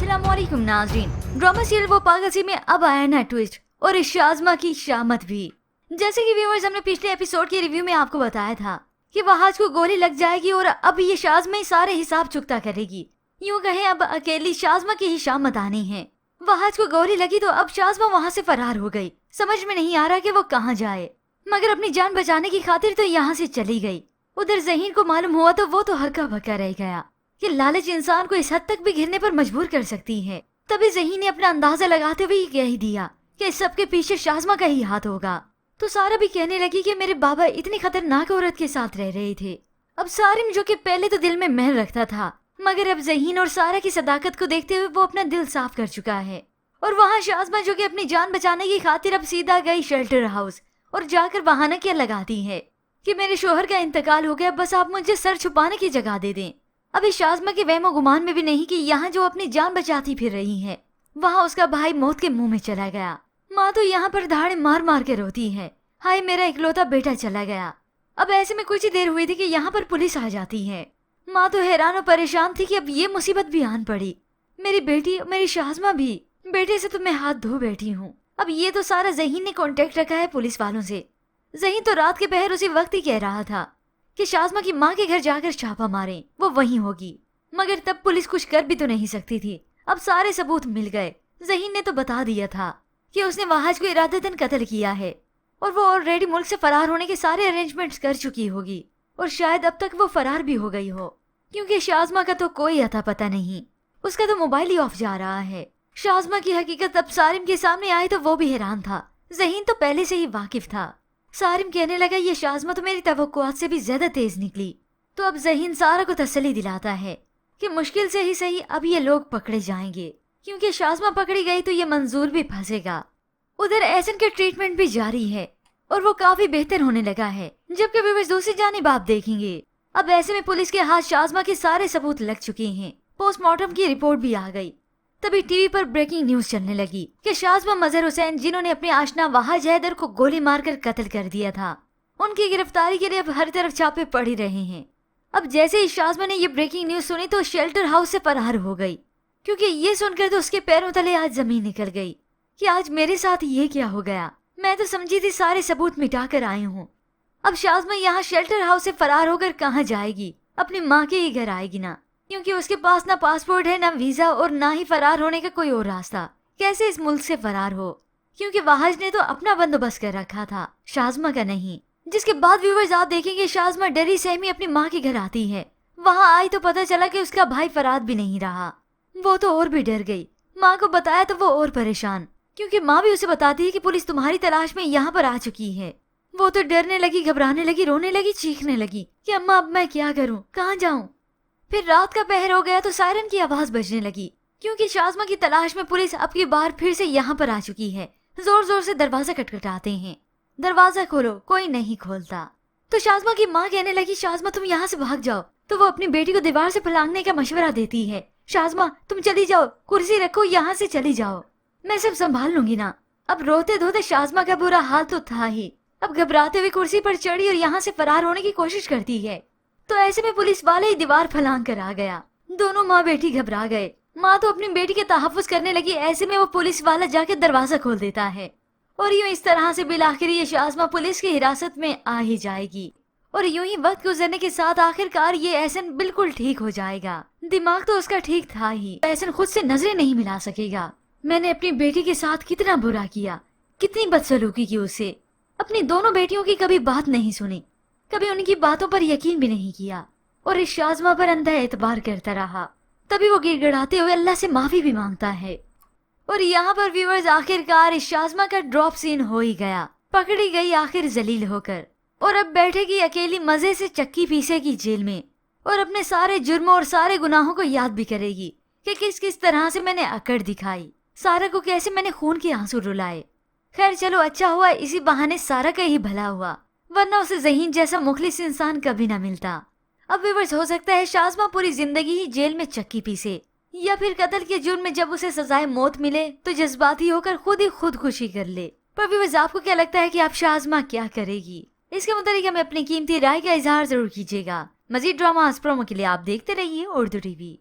अस्सलाम वालेकुम नाज़रीन। ड्रामा सीरियल वो पागल सी में अब आया ना ट्विस्ट और इस शाज़मा की शामत भी। जैसे कि व्यूअर्स हमने पिछले एपिसोड के रिव्यू में आपको बताया था कि वहाज को गोली लग जाएगी और अब ये शाज़मा ही सारे हिसाब चुकता करेगी। यूँ कहें अब अकेली शाज़मा की ही शामत आनी है। वहाज को गोली लगी तो अब शाज़मा वहाँ से फरार हो गई। समझ में नहीं आ रहा कि वो कहाँ जाए, मगर अपनी जान बचाने की खातिर तो यहाँ से चली गई। उधर ज़हीन को मालूम हुआ तो वो तो हक्का बक्का रह गया कि लालच इंसान को इस हद तक भी घिरने पर मजबूर कर सकती है। तभी ज़हीन ने अपना अंदाजा लगाते हुए कह ही दिया कि इस सब के पीछे शाज़मा का ही हाथ होगा। तो सारा भी कहने लगी कि मेरे बाबा इतनी खतरनाक औरत के साथ रह रहे थे। अब सारिम जो कि पहले तो दिल में मैल रखता था, मगर अब ज़हीन और सारा की सदाकत को देखते हुए वो अपना दिल साफ कर चुका है। और वहाँ शाज़मा जो कि अपनी जान बचाने की खातिर अब सीधा गई शेल्टर हाउस और जाकर बहाना क्या लगाती है कि मेरे शोहर का इंतकाल हो गया, बस आप मुझे सर छुपाने की जगह दे दें। अभी शाज़मा के वहमो गुमान में भी नहीं कि यहाँ जो अपनी जान बचाती फिर रही है वहाँ उसका भाई मौत के मुंह में चला गया। माँ तो यहाँ पर धाड़े मार मार के रोती है, हाय मेरा इकलौता बेटा चला गया। अब ऐसे में कुछ ही देर हुई थी कि यहाँ पर पुलिस आ जाती है। माँ तो हैरान और परेशान थी कि अब ये मुसीबत भी आन पड़ी। मेरी बेटी, मेरी शाज़मा भी, बेटे से तो मैं हाथ धो बैठी हूँ। अब ये तो सारा ज़हीन ने कांटेक्ट रखा है पुलिस वालों से। ज़हीन तो रात के पहर उसी वक्त ही कह रहा था कि शाज़मा की माँ के घर जाकर छापा मारें, वो वहीं होगी। मगर तब पुलिस कुछ कर भी तो नहीं सकती थी। अब सारे सबूत मिल गए। ज़हीन ने तो बता दिया था कि उसने वहाज को इरादतन कत्ल किया है और वो ऑलरेडी मुल्क से फरार होने के सारे अरेंजमेंट्स कर चुकी होगी और शायद अब तक वो फरार भी हो गई हो, क्योंकि शाज़मा का तो कोई अता पता नहीं। उसका तो मोबाइल ही ऑफ जा रहा है। शाज़मा की हकीकत अब सारिम के सामने आई तो वो भी हैरान था। ज़हीन तो पहले से ही वाकिफ था। सारिम कहने लगा ये शाज़मा तो मेरी तवक्कुआत से भी ज्यादा तेज निकली। तो अब ज़हीन सारा को तसल्ली दिलाता है कि मुश्किल से ही सही अब ये लोग पकड़े जाएंगे, क्योंकि शाज़मा पकड़ी गई तो ये मंजूर भी फंसेगा। उधर एहसन के ट्रीटमेंट भी जारी है और वो काफी बेहतर होने लगा है, जबकि व्यूअर्स दूसरी जानिब आप देखेंगे अब ऐसे में पुलिस के हाथ शाज़मा के सारे सबूत लग चुके हैं। पोस्टमार्टम की रिपोर्ट भी आ गई। तभी टीवी पर ब्रेकिंग न्यूज चलने लगी कि शाज़मा मजहर हुसैन, जिन्होंने अपने आशना वहाज हैदर को गोली मारकर कत्ल कर दिया था, उनकी गिरफ्तारी के लिए अब हर तरफ छापे पड़ ही रहे हैं। अब जैसे ही शाज़मा ने ये ब्रेकिंग न्यूज सुनी तो शेल्टर हाउस से फरार हो गई, क्योंकि ये सुनकर तो उसके पैरों तले आज जमीन निकल गई कि आज मेरे साथ ये क्या हो गया। मैं तो समझी थी सारे सबूत मिटा कर आई हूँ। अब शाज़मा यहाँ शेल्टर हाउस से फरार होकर कहाँ जाएगी? अपनी माँ के ही घर आएगी ना, क्योंकि उसके पास ना पासपोर्ट है, ना वीजा और ना ही फरार होने का कोई और रास्ता। कैसे इस मुल्क से फरार हो? क्योंकि वहाज ने तो अपना बंदोबस्त कर रखा था, शाज़मा का नहीं। जिसके बाद व्यूअर्स आप देखेंगे शाज़मा डरी सहमी अपनी माँ के घर आती है। वहाँ आई तो पता चला कि उसका भाई फरार भी नहीं रहा। वो तो और भी डर गई। माँ को बताया तो वो और परेशान, क्योंकि माँ भी उसे बताती है कि पुलिस तुम्हारी तलाश में यहाँ पर आ चुकी है। वो तो डरने लगी, घबराने लगी, रोने लगी, चीखने लगी कि अम्मा अब मैं क्या करूँ, कहाँ जाऊँ। फिर रात का पहर हो गया तो सायरन की आवाज बजने लगी, क्योंकि शाज़मा की तलाश में पुलिस अब की बार फिर से यहाँ पर आ चुकी है। जोर जोर से दरवाजा खटखटाते हैं। दरवाजा खोलो, कोई नहीं खोलता। तो शाज़मा की माँ कहने लगी शाज़मा तुम यहाँ से भाग जाओ। तो वो अपनी बेटी को दीवार से फलांगने का मशवरा देती है। शाज़मा तुम चली जाओ, कुर्सी रखो, यहाँ से चली जाओ, मैं सब संभाल लूंगी ना। अब रोते धोते शाज़मा का बुरा हाल तो था ही। अब घबराते हुए कुर्सी पर चढ़ी और यहाँ से फरार होने की कोशिश करती है। तो ऐसे में पुलिस वाले ही दीवार फलांग कर आ गया। दोनों माँ बेटी घबरा गए। माँ तो अपनी बेटी के तहफ्फुज़ करने लगी, ऐसे में वो पुलिस वाला जाके दरवाजा खोल देता है और यूं इस तरह से बिलाखिर ये शाज़मा पुलिस की हिरासत में आ ही जाएगी। और यूं ही वक्त गुजरने के साथ आखिरकार ये एहसन बिल्कुल ठीक हो जाएगा। दिमाग तो उसका ठीक था ही, एहसन खुद से नजरें नहीं मिला सकेगा। मैंने अपनी बेटी के साथ कितना बुरा किया, कितनी बदसलूकी की उससे। अपनी दोनों बेटियों की कभी बात नहीं सुनी, कभी उनकी बातों पर यकीन भी नहीं किया और इस शाज़मा पर अंधा एतबार करता रहा। तभी वो गिड़गिड़ाते हुए अल्लाह से माफी भी मांगता है। और यहाँ पर व्यूअर्स आखिरकार इस शाज़मा का ड्रॉप सीन हो ही गया। पकड़ी गई आखिर जलील होकर और अब बैठेगी अकेली मजे से चक्की पीसेगी जेल में और अपने सारे जुर्मों और सारे गुनाहों को याद भी करेगी कि किस किस तरह से मैंने अकड़ दिखाई, सारा को कैसे मैंने खून के आंसू रुलाए। खैर चलो अच्छा हुआ इसी बहाने सारा का ही भला हुआ, वरना उसे ज़हीन जैसा मुखलिस इंसान कभी ना मिलता। अब व्यूअर्स हो सकता है शाज़मा पूरी जिंदगी ही जेल में चक्की पीसे, या फिर कत्ल के जुर्म में जब उसे सजाए मौत मिले तो जज्बाती होकर खुद ही खुदकुशी कर ले। पर व्यूअर्स आपको क्या लगता है कि आप शाज़मा क्या करेगी? इसके मुताबिक हमें अपनी कीमती राय का इजहार जरूर कीजिएगा। मजीद ड्रामा प्रोमो के लिए आप देखते रहिए उर्दू टीवी।